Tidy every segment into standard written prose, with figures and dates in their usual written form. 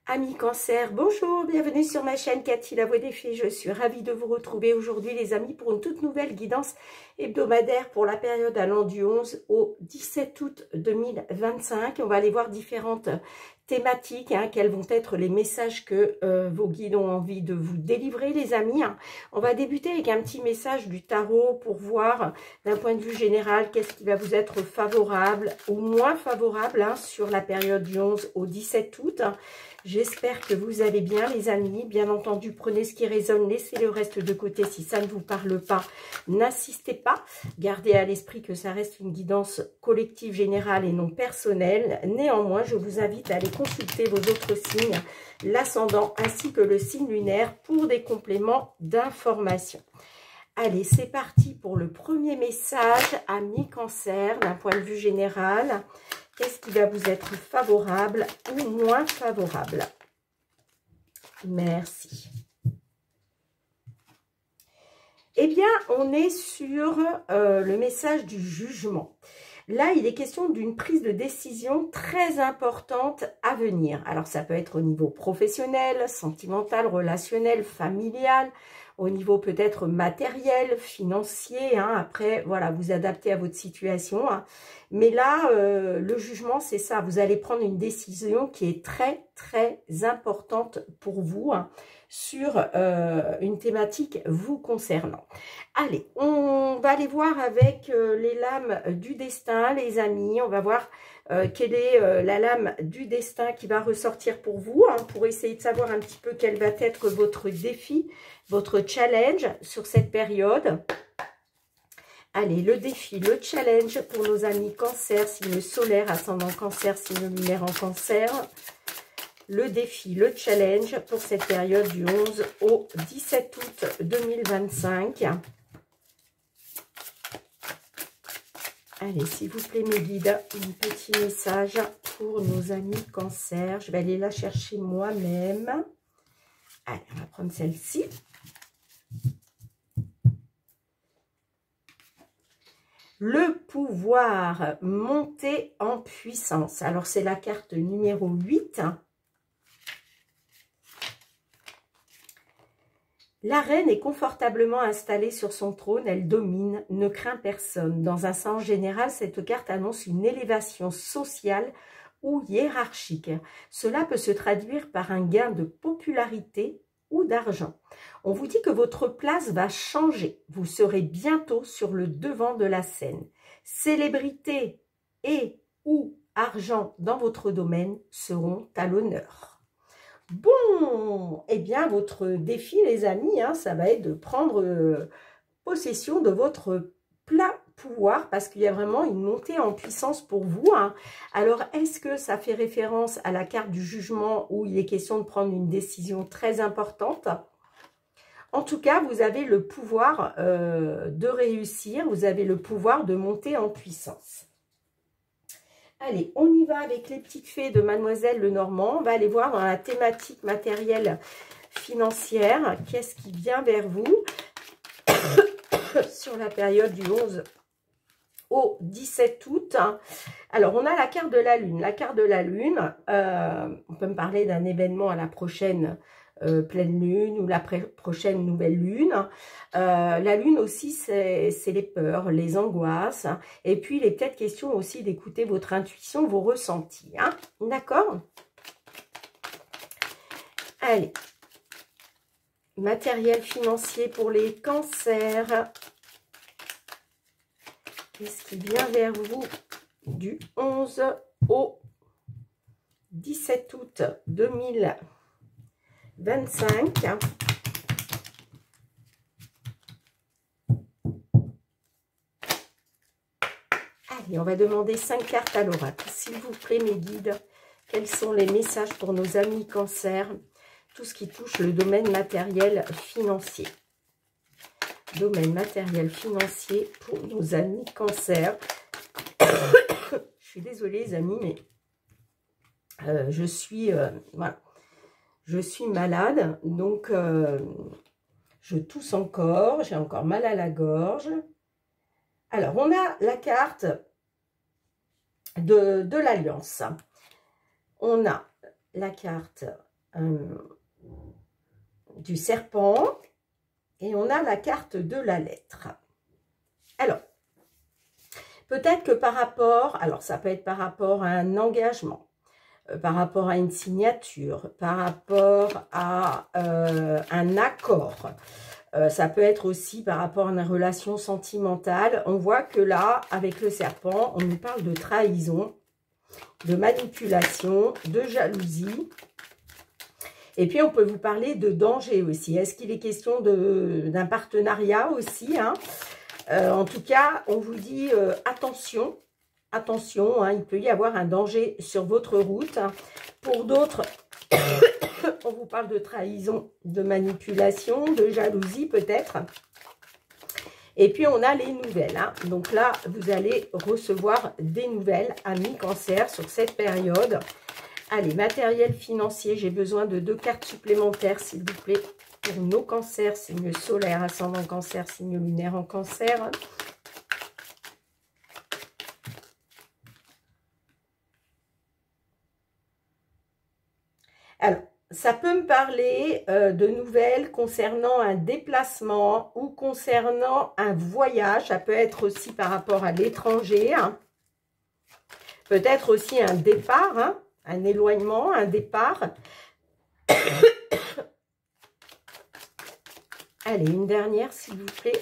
Amis Cancer, bonjour, bienvenue sur ma chaîne Cathy, la voix des filles. Je suis ravie de vous retrouver aujourd'hui les amis pour une toute nouvelle guidance hebdomadaire pour la période allant du 11 au 17 août 2025. On va aller voir différentes thématiques, quels vont être les messages que vos guides ont envie de vous délivrer les amis. On va débuter avec un petit message du tarot pour voir d'un point de vue général qu'est-ce qui va vous être favorable ou moins favorable sur la période du 11 au 17 août. J'espère que vous allez bien les amis. Bien entendu, prenez ce qui résonne, laissez le reste de côté. Si ça ne vous parle pas, n'insistez pas. Gardez à l'esprit que ça reste une guidance collective générale et non personnelle. Néanmoins, je vous invite à aller consulter vos autres signes, l'ascendant ainsi que le signe lunaire pour des compléments d'information. Allez, c'est parti pour le premier message, amis Cancer, d'un point de vue général. Qu'est-ce qui va vous être favorable ou moins favorable? Merci. Eh bien, on est sur le message du jugement. Là, il est question d'une prise de décision très importante à venir. Alors, ça peut être au niveau professionnel, sentimental, relationnel, familial, au niveau peut-être matériel, financier. Après, voilà, vous adaptez à votre situation. Mais là, le jugement, c'est ça. Vous allez prendre une décision qui est très, très importante pour vous sur une thématique vous concernant. Allez, on va aller voir avec les lames du destin, les amis. On va voir quelle est la lame du destin qui va ressortir pour vous, pour essayer de savoir un petit peu quel va être votre défi, votre challenge sur cette période. Allez, le défi, le challenge pour nos amis Cancer, signe solaire, ascendant Cancer, signe lunaire en Cancer. Le défi, le challenge pour cette période du 11 au 17 août 2025. Allez, s'il vous plaît, mes guides, un petit message pour nos amis Cancer. Je vais aller la chercher moi-même. Allez, on va prendre celle-ci. Le pouvoir, monter en puissance. Alors, c'est la carte numéro 8. La reine est confortablement installée sur son trône, elle domine, ne craint personne. Dans un sens général, cette carte annonce une élévation sociale ou hiérarchique. Cela peut se traduire par un gain de popularité ou d'argent. On vous dit que votre place va changer. Vous serez bientôt sur le devant de la scène. Célébrité et ou argent dans votre domaine seront à l'honneur. Bon, eh bien, votre défi, les amis, ça va être de prendre possession de votre plein pouvoir parce qu'il y a vraiment une montée en puissance pour vous. Alors, est-ce que ça fait référence à la carte du jugement où il est question de prendre une décision très importante? En tout cas, vous avez le pouvoir de réussir, vous avez le pouvoir de monter en puissance. Allez, on y va avec les petites fées de Mademoiselle Lenormand. On va aller voir dans la thématique matérielle financière. Qu'est-ce qui vient vers vous sur la période du 11 au 17 août. Alors, on a la carte de la Lune. La carte de la Lune, on peut me parler d'un événement à la prochaine pleine lune ou la prochaine nouvelle lune. La lune aussi, c'est les peurs, les angoisses. Et puis, il est peut-être question aussi d'écouter votre intuition, vos ressentis. D'accord? Allez. Matériel financier pour les cancers. Qu'est-ce qui vient vers vous du 11 au 17 août 2025? Allez, on va demander 5 cartes à l'oracle. S'il vous plaît, mes guides, quels sont les messages pour nos amis Cancer? Tout ce qui touche le domaine matériel financier. Domaine matériel financier pour nos amis Cancer. Je suis désolée, les amis, mais je suis voilà. Je suis malade, donc je tousse encore, j'ai encore mal à la gorge. Alors, on a la carte de l'Alliance. On a la carte du serpent. Et on a la carte de la lettre. Alors, peut-être que par rapport, alors ça peut être par rapport à un engagement, par rapport à une signature, par rapport à un accord, ça peut être aussi par rapport à une relation sentimentale. On voit que là, avec le serpent, on nous parle de trahison, de manipulation, de jalousie. Et puis, on peut vous parler de danger aussi. Est-ce qu'il est question d'un partenariat aussi, hein? En tout cas, on vous dit attention, attention, hein, il peut y avoir un danger sur votre route. Pour d'autres, on vous parle de trahison, de manipulation, de jalousie peut-être. Et puis, on a les nouvelles, hein. Donc là, vous allez recevoir des nouvelles, amis Cancer, sur cette période. Allez, matériel financier, j'ai besoin de 2 cartes supplémentaires, s'il vous plaît, pour nos cancers, signe solaire, ascendant Cancer, signe lunaire en Cancer. Alors, ça peut me parler de nouvelles concernant un déplacement ou concernant un voyage. Ça peut être aussi par rapport à l'étranger, hein. Peut-être aussi un départ, hein. Un éloignement, un départ. Allez, une dernière, s'il vous plaît.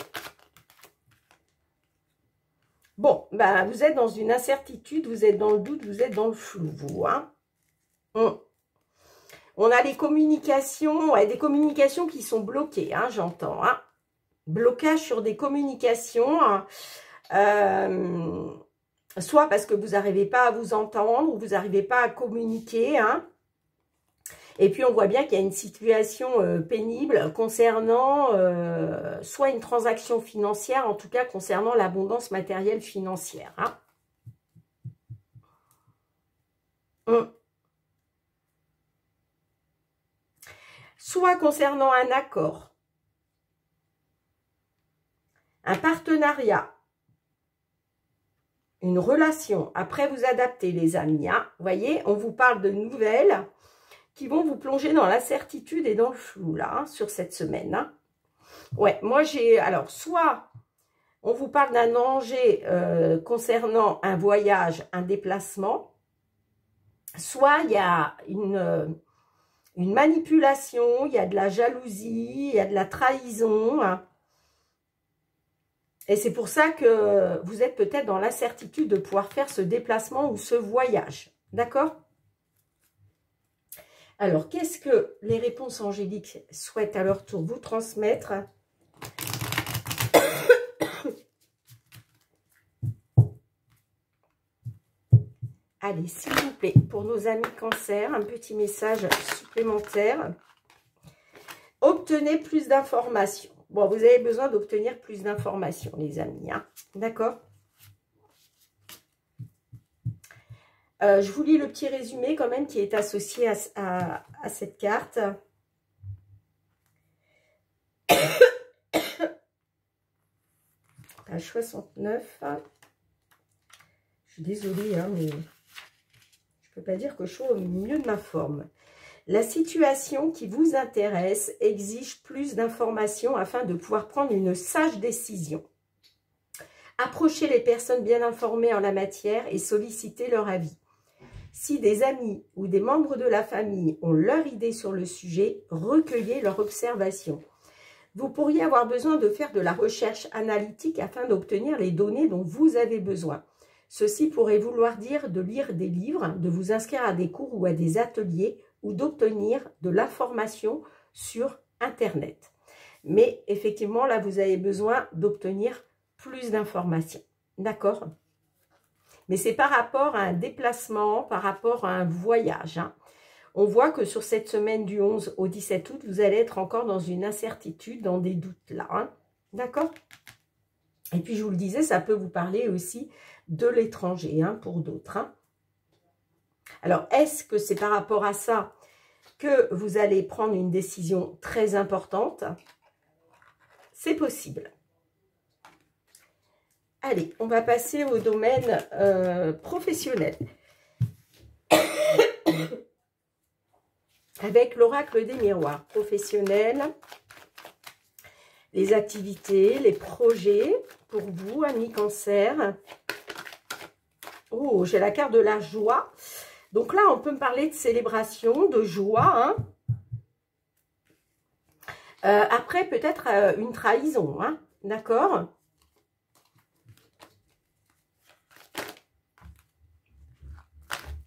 Bon, bah, vous êtes dans une incertitude, vous êtes dans le doute, vous êtes dans le flou, vous. Hein. On a les communications, ouais, des communications qui sont bloquées, hein, j'entends. Hein. Blocage sur des communications. Hein. Soit parce que vous n'arrivez pas à vous entendre, ou vous n'arrivez pas à communiquer. Hein. Et puis, on voit bien qu'il y a une situation pénible concernant soit une transaction financière, en tout cas concernant l'abondance matérielle financière. Hein. Soit concernant un accord, un partenariat, une relation. Après, vous adaptez, les amis. Hein. Vous voyez, on vous parle de nouvelles qui vont vous plonger dans l'incertitude et dans le flou, là, hein, sur cette semaine. Hein. Ouais, moi, j'ai... Alors, soit on vous parle d'un danger concernant un voyage, un déplacement, soit il y a une manipulation, il y a de la jalousie, il y a de la trahison. Hein. Et c'est pour ça que vous êtes peut-être dans l'incertitude de pouvoir faire ce déplacement ou ce voyage. D'accord? Alors, qu'est-ce que les réponses angéliques souhaitent à leur tour vous transmettre? Allez, s'il vous plaît, pour nos amis Cancer, un petit message supplémentaire. Obtenez plus d'informations. Bon, vous avez besoin d'obtenir plus d'informations, les amis. Hein. D'accord? Je vous lis le petit résumé quand même qui est associé à cette carte. Page 69. Je suis désolée, hein, mais je ne peux pas dire que je suis au mieux de ma forme. La situation qui vous intéresse exige plus d'informations afin de pouvoir prendre une sage décision. Approchez les personnes bien informées en la matière et sollicitez leur avis. Si des amis ou des membres de la famille ont leur idée sur le sujet, recueillez leurs observations. Vous pourriez avoir besoin de faire de la recherche analytique afin d'obtenir les données dont vous avez besoin. Ceci pourrait vouloir dire de lire des livres, de vous inscrire à des cours ou à des ateliers ou d'obtenir de l'information sur Internet. Mais effectivement, là, vous avez besoin d'obtenir plus d'informations. D'accord? Mais c'est par rapport à un déplacement, par rapport à un voyage. Hein. On voit que sur cette semaine du 11 au 17 août, vous allez être encore dans une incertitude, dans des doutes là. Hein. D'accord? Et puis, je vous le disais, ça peut vous parler aussi de l'étranger, hein, pour d'autres. Hein. Alors, est-ce que c'est par rapport à ça que vous allez prendre une décision très importante? C'est possible. Allez, on va passer au domaine professionnel. avec l'oracle des miroirs. Professionnel, les activités, les projets pour vous, amis Cancer. Oh, j'ai la carte de la joie. Donc là, on peut me parler de célébration, de joie. Hein. Après, peut-être une trahison. Hein. D'accord?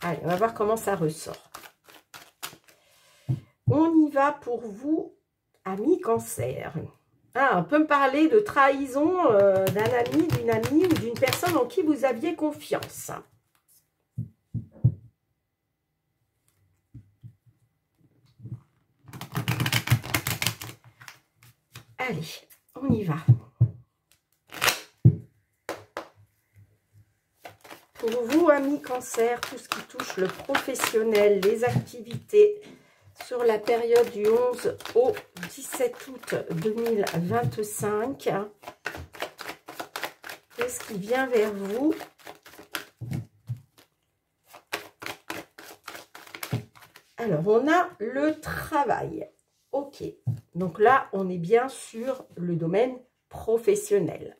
Allez, on va voir comment ça ressort. On y va pour vous, amis Cancer. Ah, on peut me parler de trahison d'un ami, d'une amie ou d'une personne en qui vous aviez confiance. Allez, on y va. Pour vous, amis Cancer, tout ce qui touche le professionnel, les activités, sur la période du 11 au 17 août 2025. Qu'est-ce qui vient vers vous? Alors, on a le travail. Ok. Donc là, on est bien sur le domaine professionnel.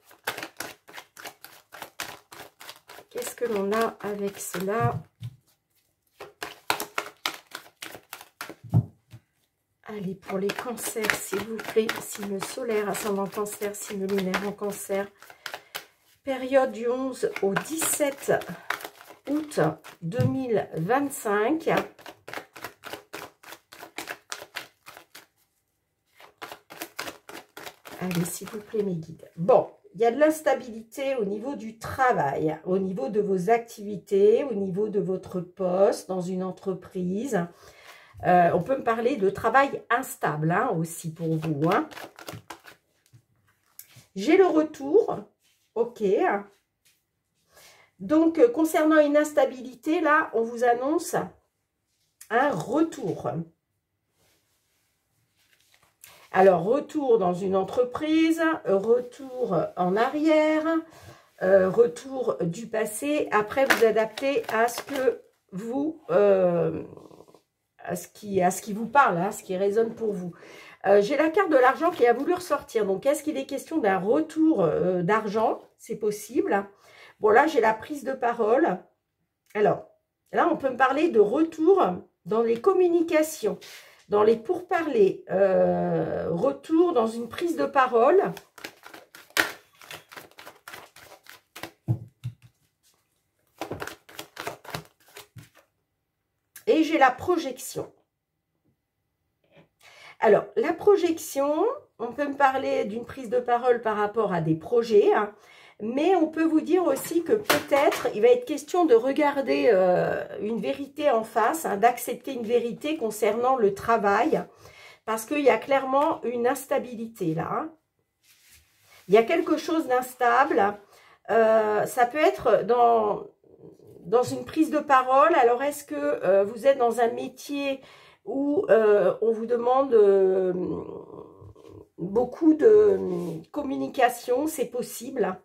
Qu'est-ce que l'on a avec cela? Allez, pour les cancers, s'il vous plaît, signe solaire, ascendant cancer, signe lunaire en cancer. Période du 11 au 17 août 2025. Allez, s'il vous plaît, mes guides. Bon, il y a de l'instabilité au niveau du travail, au niveau de vos activités, au niveau de votre poste dans une entreprise. On peut me parler de travail instable hein, aussi pour vous. Hein. J'ai le retour. Ok. Donc, concernant une instabilité, là, on vous annonce un retour. Alors, retour dans une entreprise, retour en arrière, retour du passé. Après, vous adaptez à ce que vous... à ce qui vous parle, à ce qui résonne pour vous. J'ai la carte de l'argent qui a voulu ressortir. Donc, est-ce qu'il est question d'un retour d'argent? C'est possible. Bon, là, j'ai la prise de parole. Alors, là, on peut me parler de retour dans les communications, dans les pourparlers, retour dans une prise de parole. Et j'ai la projection. Alors, la projection, on peut me parler d'une prise de parole par rapport à des projets, hein, mais on peut vous dire aussi que peut-être, il va être question de regarder une vérité en face, hein, d'accepter une vérité concernant le travail, parce qu'il y a clairement une instabilité là. Hein. Il y a quelque chose d'instable. Ça peut être dans une prise de parole. Alors, est-ce que vous êtes dans un métier où on vous demande beaucoup de communication? C'est possible.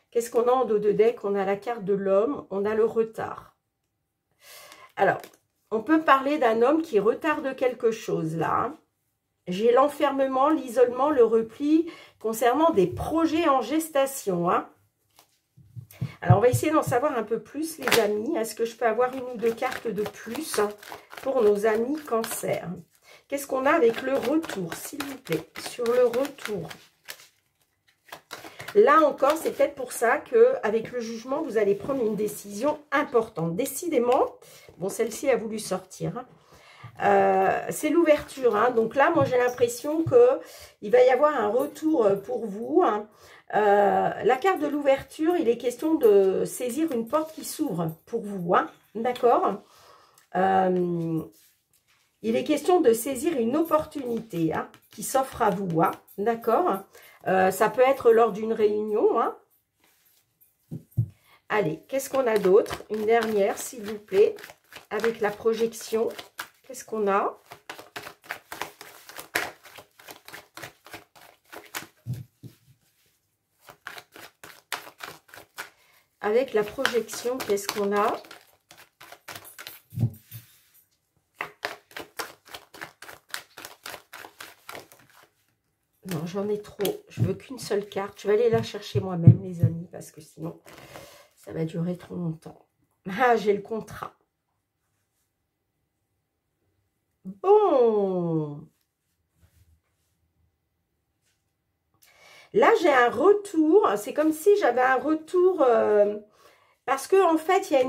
Qu'est-ce qu'on a en dos de deck? On a la carte de l'homme, on a le retard. Alors, on peut parler d'un homme qui retarde quelque chose là. J'ai l'enfermement, l'isolement, le repli concernant des projets en gestation. Hein. Alors, on va essayer d'en savoir un peu plus, les amis. Est-ce que je peux avoir une ou deux cartes de plus pour nos amis Cancer? Qu'est-ce qu'on a avec le retour, s'il vous plaît? Sur le retour. Là encore, c'est peut-être pour ça qu'avec le jugement, vous allez prendre une décision importante. Décidément, bon, celle-ci a voulu sortir. C'est l'ouverture. Hein. Donc là, moi, j'ai l'impression qu'il va y avoir un retour pour vous. Hein. La carte de l'ouverture, il est question de saisir une porte qui s'ouvre pour vous. Hein. D'accord? Il est question de saisir une opportunité hein, qui s'offre à vous. Hein. D'accord? Ça peut être lors d'une réunion. Hein. Allez, qu'est-ce qu'on a d'autre? Une dernière, s'il vous plaît, avec la projection. Qu'est-ce qu'on a? Avec la projection, qu'est-ce qu'on a? Non, j'en ai trop. Je veux qu'une seule carte. Je vais aller la chercher moi-même, les amis, parce que sinon, ça va durer trop longtemps. Ah, j'ai le contrat. Bon. Là, j'ai un retour. C'est comme si j'avais un retour... parce que en fait, il y a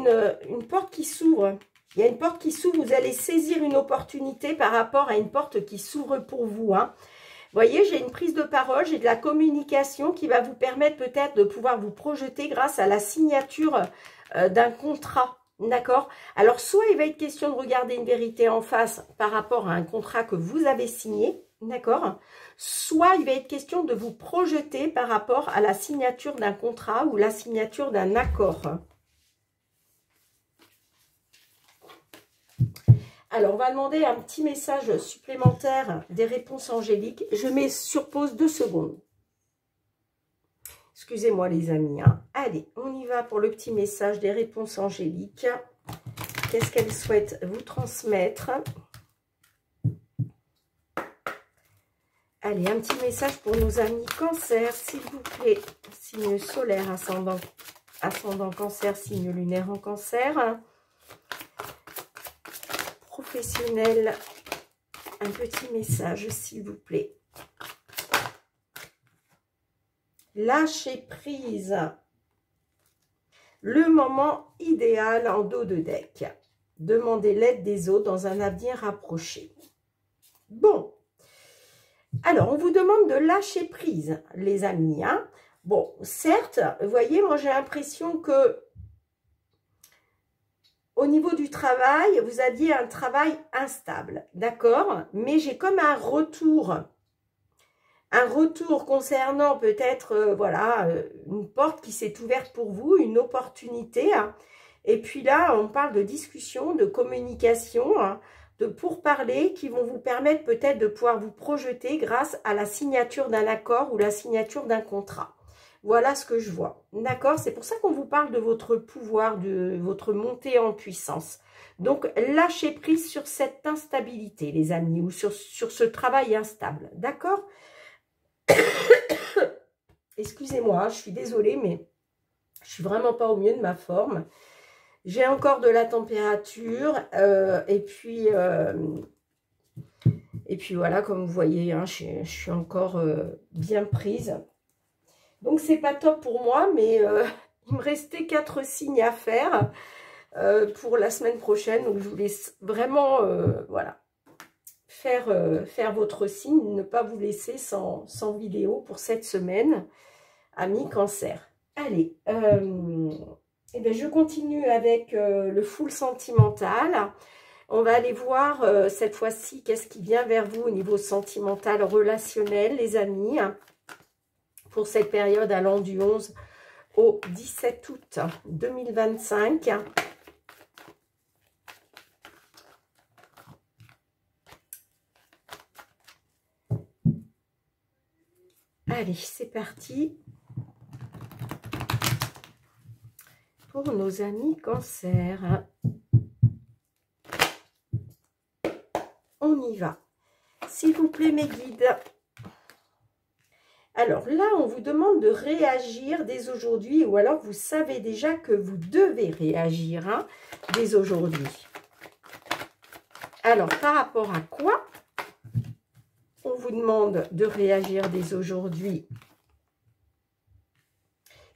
une porte qui s'ouvre. Il y a une porte qui s'ouvre. Vous allez saisir une opportunité par rapport à une porte qui s'ouvre pour vous. Hein. Vous voyez, j'ai une prise de parole, j'ai de la communication qui va vous permettre peut-être de pouvoir vous projeter grâce à la signature d'un contrat. D'accord? Alors, soit il va être question de regarder une vérité en face par rapport à un contrat que vous avez signé. D'accord? Soit il va être question de vous projeter par rapport à la signature d'un contrat ou la signature d'un accord. Alors, on va demander un petit message supplémentaire des réponses angéliques. Je mets sur pause 2 secondes. Excusez-moi les amis. Hein. Allez, on y va pour le petit message des réponses angéliques. Qu'est-ce qu'elles souhaitent vous transmettre? Allez, un petit message pour nos amis Cancer, s'il vous plaît. Signe solaire, ascendant Cancer, signe lunaire en Cancer. Professionnel, un petit message, s'il vous plaît. Lâchez prise. Le moment idéal en dos de deck. Demandez l'aide des autres dans un avenir rapproché. Bon. Alors, on vous demande de lâcher prise, les amis. Hein. Bon, certes, vous voyez, moi j'ai l'impression que au niveau du travail, vous aviez un travail instable, d'accord? Mais j'ai comme un retour concernant peut-être, voilà, une porte qui s'est ouverte pour vous, une opportunité. Hein. Et puis là, on parle de discussion, de communication, hein, de pourparlers qui vont vous permettre peut-être de pouvoir vous projeter grâce à la signature d'un accord ou la signature d'un contrat. Voilà ce que je vois. D'accord? C'est pour ça qu'on vous parle de votre pouvoir, de votre montée en puissance. Donc, lâchez prise sur cette instabilité, les amis, ou sur ce travail instable. D'accord? Excusez-moi, je suis désolée, mais je suis vraiment pas au mieux de ma forme. J'ai encore de la température et puis voilà, comme vous voyez, hein, je suis encore bien prise. Donc, c'est pas top pour moi, mais il me restait 4 signes à faire pour la semaine prochaine. Donc, je vous laisse vraiment, voilà, faire votre signe, ne pas vous laisser sans vidéo pour cette semaine, amis Cancer. Allez, eh bien, je continue avec le full sentimental. On va aller voir cette fois-ci qu'est-ce qui vient vers vous au niveau sentimental, relationnel, les amis, pour cette période allant du 11 au 17 août 2025. Allez, c'est parti pour nos amis Cancer. On y va. S'il vous plaît, mes guides. Alors là, on vous demande de réagir dès aujourd'hui, ou alors vous savez déjà que vous devez réagir hein, dès aujourd'hui. Alors, par rapport à quoi on vous demande de réagir dès aujourd'hui?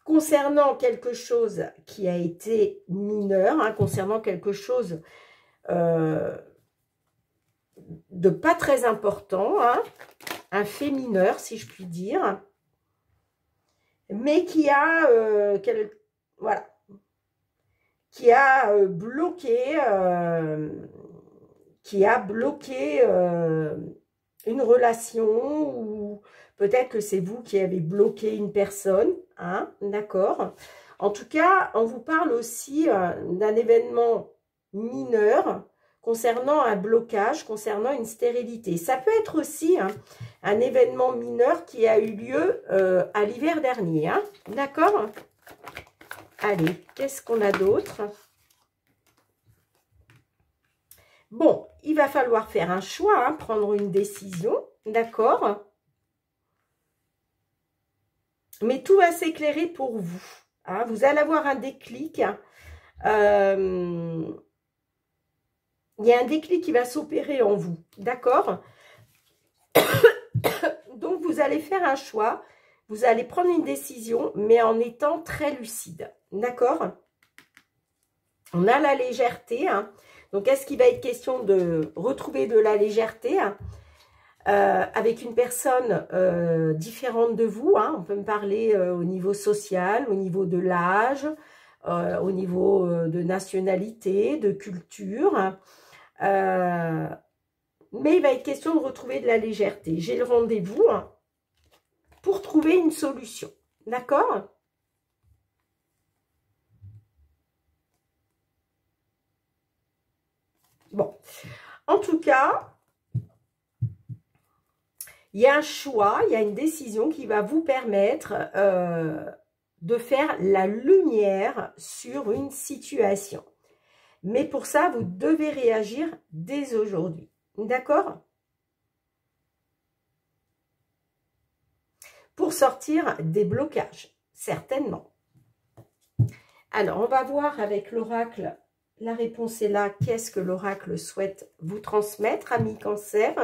Concernant quelque chose qui a été mineur, hein, concernant quelque chose de pas très important, hein, un fait mineur, si je puis dire, mais qui a, voilà, qui a bloqué une relation, ou peut-être que c'est vous qui avez bloqué une personne, hein, d'accord? En tout cas, on vous parle aussi d'un événement mineur concernant un blocage, concernant une stérilité. Ça peut être aussi hein, un événement mineur qui a eu lieu à l'hiver dernier, hein, d'accord? Allez, qu'est-ce qu'on a d'autre? Bon, il va falloir faire un choix, hein, prendre une décision, d'accord? Mais tout va s'éclairer pour vous. Hein. Vous allez avoir un déclic. Il y a un déclic qui va s'opérer en vous. D'accord? Donc, vous allez faire un choix. Vous allez prendre une décision, mais en étant très lucide. D'accord? On a la légèreté. Hein. Donc, est-ce qu'il va être question de retrouver de la légèreté avec une personne différente de vous, hein. On peut me parler au niveau social, au niveau de l'âge, au niveau de nationalité, de culture. Mais il va être question de retrouver de la légèreté. J'ai le rendez-vous pour trouver une solution. D'accord ? Bon, en tout cas, il y a un choix, il y a une décision qui va vous permettre de faire la lumière sur une situation. Mais pour ça, vous devez réagir dès aujourd'hui. D'accord? Pour sortir des blocages, certainement. Alors, on va voir avec l'oracle. La réponse est là. Qu'est-ce que l'oracle souhaite vous transmettre, ami Cancer ?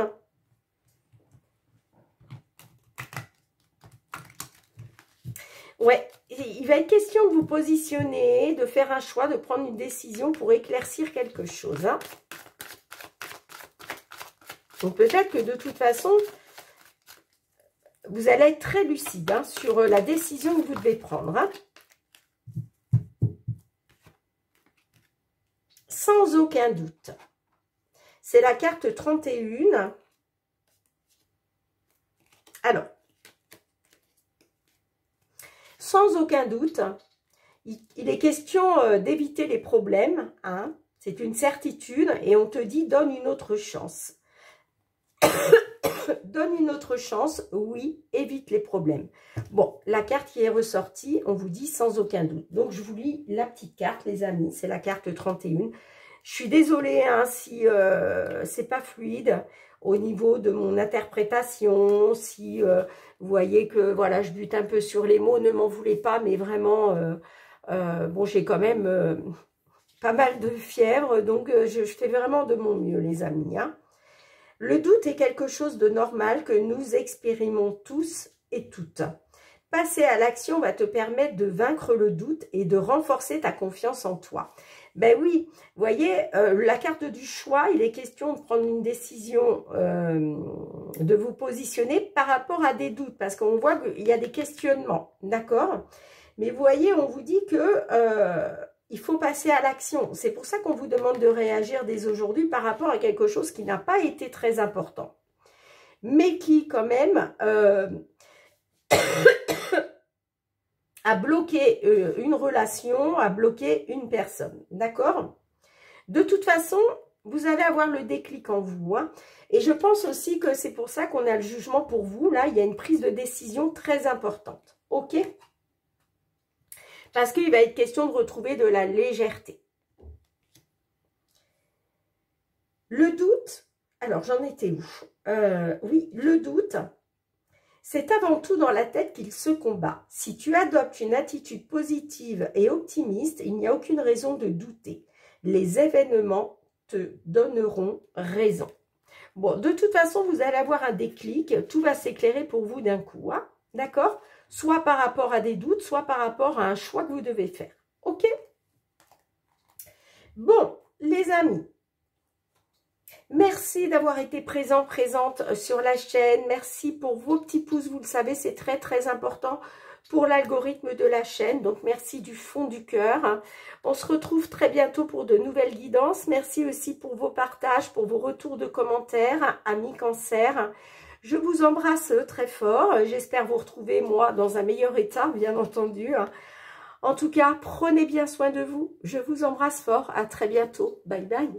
Ouais, il va être question de vous positionner, de faire un choix, de prendre une décision pour éclaircir quelque chose. Hein. Donc peut-être que de toute façon, vous allez être très lucide hein, sur la décision que vous devez prendre. Hein. Sans aucun doute. C'est la carte 31. Alors, sans aucun doute, il est question d'éviter les problèmes. Hein. C'est une certitude et on te dit donne une autre chance. Donne une autre chance, oui, évite les problèmes. Bon, la carte qui est ressortie, on vous dit sans aucun doute. Donc, je vous lis la petite carte, les amis. C'est la carte 31. Je suis désolée hein, si c'est pas fluide au niveau de mon interprétation. Si vous voyez que voilà, je bute un peu sur les mots, ne m'en voulez pas. Mais vraiment, bon, j'ai quand même pas mal de fièvre. Donc, je fais vraiment de mon mieux, les amis. Hein. Le doute est quelque chose de normal que nous expérimentons tous et toutes. Passer à l'action va te permettre de vaincre le doute et de renforcer ta confiance en toi. Ben oui, vous voyez, la carte du choix, il est question de prendre une décision, de vous positionner par rapport à des doutes. Parce qu'on voit qu'il y a des questionnements, d'accord? Mais vous voyez, on vous dit que... il faut passer à l'action. C'est pour ça qu'on vous demande de réagir dès aujourd'hui par rapport à quelque chose qui n'a pas été très important. Mais qui, quand même, a bloqué une relation, a bloqué une personne. D'accord? De toute façon, vous allez avoir le déclic en vous. Hein. Et je pense aussi que c'est pour ça qu'on a le jugement pour vous. Là, il y a une prise de décision très importante. OK? Parce qu'il va être question de retrouver de la légèreté. Le doute, alors j'en étais où? Oui, le doute, c'est avant tout dans la tête qu'il se combat. Si tu adoptes une attitude positive et optimiste, il n'y a aucune raison de douter. Les événements te donneront raison. Bon, de toute façon, vous allez avoir un déclic. Tout va s'éclairer pour vous d'un coup. Hein, d'accord? Soit par rapport à des doutes, soit par rapport à un choix que vous devez faire. OK? Bon, les amis, merci d'avoir été présente sur la chaîne. Merci pour vos petits pouces. Vous le savez, c'est très, très important pour l'algorithme de la chaîne. Donc, merci du fond du cœur. On se retrouve très bientôt pour de nouvelles guidances. Merci aussi pour vos partages, pour vos retours de commentaires, amis Cancer. Je vous embrasse très fort. J'espère vous retrouver, moi, dans un meilleur état, bien entendu. En tout cas, prenez bien soin de vous. Je vous embrasse fort. À très bientôt. Bye bye.